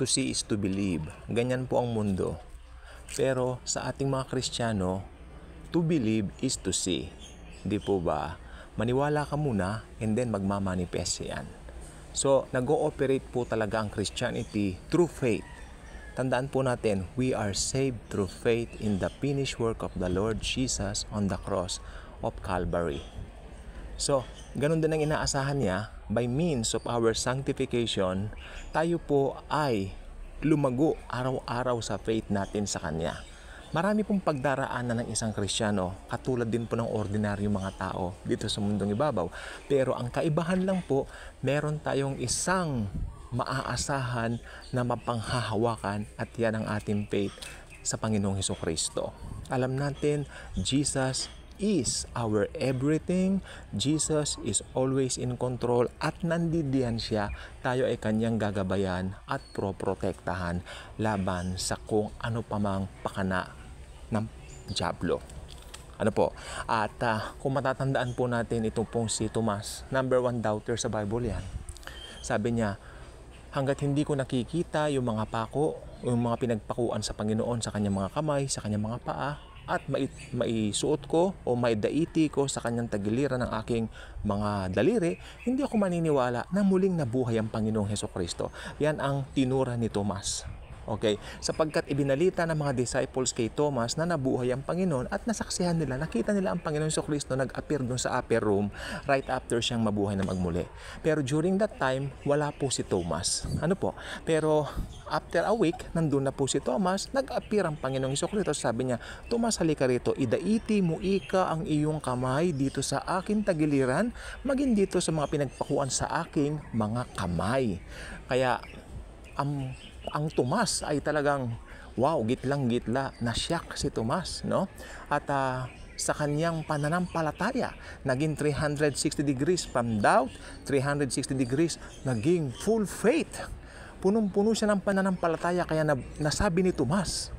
To see is to believe. Ganyan po ang mundo. Pero sa ating mga Kristiyano, to believe is to see. Di po ba? Maniwala ka muna and then magmamanifest yan. So, nag-ooperate po talaga ang Christianity through faith. Tandaan po natin, we are saved through faith in the finished work of the Lord Jesus on the cross of Calvary. So, ganun din ang inaasahan niya, by means of our sanctification, tayo po ay lumago araw-araw sa faith natin sa Kanya. Marami pong pagdaraanan ng isang Kristiyano, katulad din po ng ordinaryong mga tao dito sa mundong ibabaw. Pero ang kaibahan lang po, meron tayong isang maaasahan na mapanghahawakan at yan ang ating faith sa Panginoong Hesukristo. Alam natin, Jesus is our everything. Jesus is always in control at nandidiyan siya. Tayo ay kanyang gagabayan at proprotektahan laban sa kung ano pamang pakana ng dyablo. Ano po? At kung matatandaan po natin itong pong si Tomas, number 1 doubter sa Bible yan. Sabi niya, hanggat hindi ko nakikita yung mga pako, yung mga pinagpakuan sa Panginoon sa kanyang mga kamay, sa kanyang mga paa, at maisuot ko o maidaiti ko sa kanyang tagiliran ng aking mga daliri, hindi ako maniniwala na muling nabuhay ang Panginoong Hesukristo. Yan ang tinura ni Tomas. Okay? Sapagkat ibinalita ng mga disciples kay Thomas na nabuhay ang Panginoon at nasaksihan nila, nakita nila ang Panginoon Jesucristo nag-appear doon sa upper room right after siyang mabuhay na magmuli. Pero during that time, wala po si Thomas. Ano po? Pero after a week, nandun na po si Thomas, nag-appear ang Panginoong Jesucristo. Sabi niya, Thomas, halika rito, idaiti mo ika ang iyong kamay dito sa aking tagiliran, maging dito sa mga pinagpakuan sa aking mga kamay. Kaya, ang Tomas ay talagang wow, gitlang-gitla, nasyak si Tomas, no? At sa kanyang pananampalataya, naging 360 degrees from doubt, 360 degrees naging full faith. Punong-puno siya ng pananampalataya, kaya nasabi ni Tomas,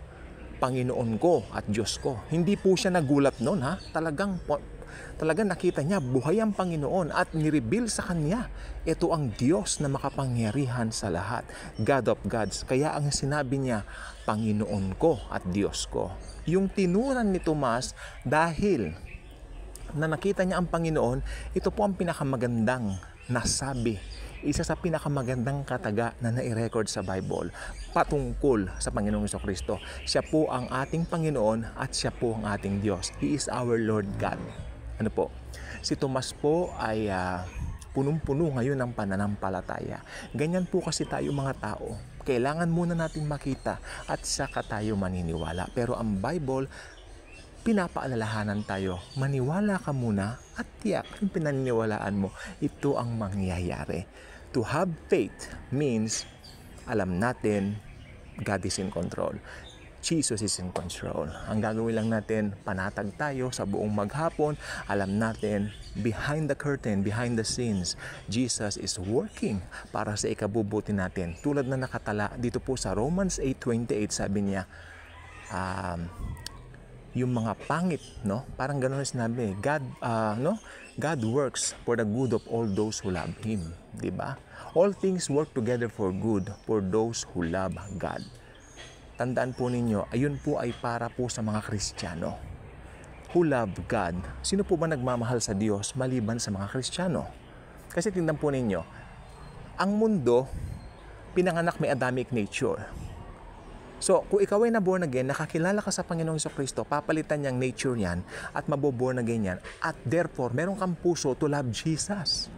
Panginoon ko at Diyos ko. Hindi po siya nagulat noon, ha? Talagang nakita niya buhay ang Panginoon at nireveal sa kanya, ito ang Diyos na makapangyarihan sa lahat, God of gods. Kaya ang sinabi niya, Panginoon ko at Diyos ko. Yung tinuran ni Tomas, dahil na nakita niya ang Panginoon, ito po ang pinakamagandang nasabi, isa sa pinakamagandang kataga na nai-record sa Bible patungkol sa Panginoong Jesucristo. Siya po ang ating Panginoon at siya po ang ating Diyos. He is our Lord God. Ano po? Si Tomas po ay punong-puno ngayon ng pananampalataya. Ganyan po kasi tayo mga tao. Kailangan muna natin makita at saka tayo maniniwala. Pero ang Bible, pinapaalalahanan tayo, maniwala ka muna at tiyak yung pinaniniwalaan mo, ito ang mangyayari. To have faith means, alam natin, God is in control. Jesus is in control. Ang gagawin lang natin, panatag tayo sa buong maghapon. Alam natin, behind the curtain, behind the scenes, Jesus is working para sa ikabubuti natin. Tulad na nakatala dito po sa Romans 8:28, sabi niya, yung mga pangit, no? Parang gano'n sinabi, God works for the good of all those who love Him. Diba? All things work together for good for those who love God. Tandaan po ninyo, ayun po ay para po sa mga Kristiyano who love God. Sino po ba nagmamahal sa Diyos maliban sa mga Kristiyano? Kasi tingnan po ninyo, ang mundo, pinanganak may Adamic nature. So, kung ikaw ay na-born again, nakakilala ka sa Panginoong Jesucristo, papalitan niyang nature yan at maboborn again yan. At therefore, meron kang puso to love Jesus.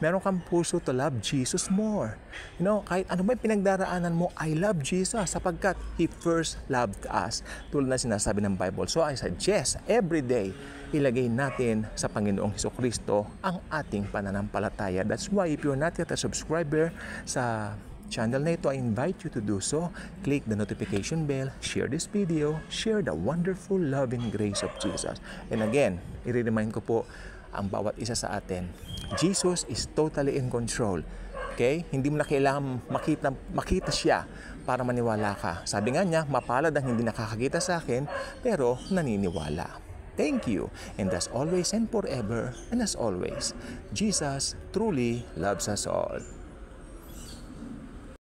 Meron kang puso to love Jesus more. You know, kahit ano may pinagdaraanan mo, I love Jesus sapagkat He first loved us. Tulad na sinasabi ng Bible. So I suggest every day, ilagay natin sa Panginoong Hesukristo ang ating pananampalataya. That's why if you're not yet a subscriber sa channel na ito, I invite you to do so. Click the notification bell, share this video, share the wonderful love and grace of Jesus. And again, i-remind ko po ang bawat isa sa atin, Jesus is totally in control. Okay? Hindi mo na kailangan makita siya para maniwala ka. Sabi nga niya, mapalad ang hindi nakakakita sa akin, pero naniniwala. Thank you. And as always and forever, and as always, Jesus truly loves us all.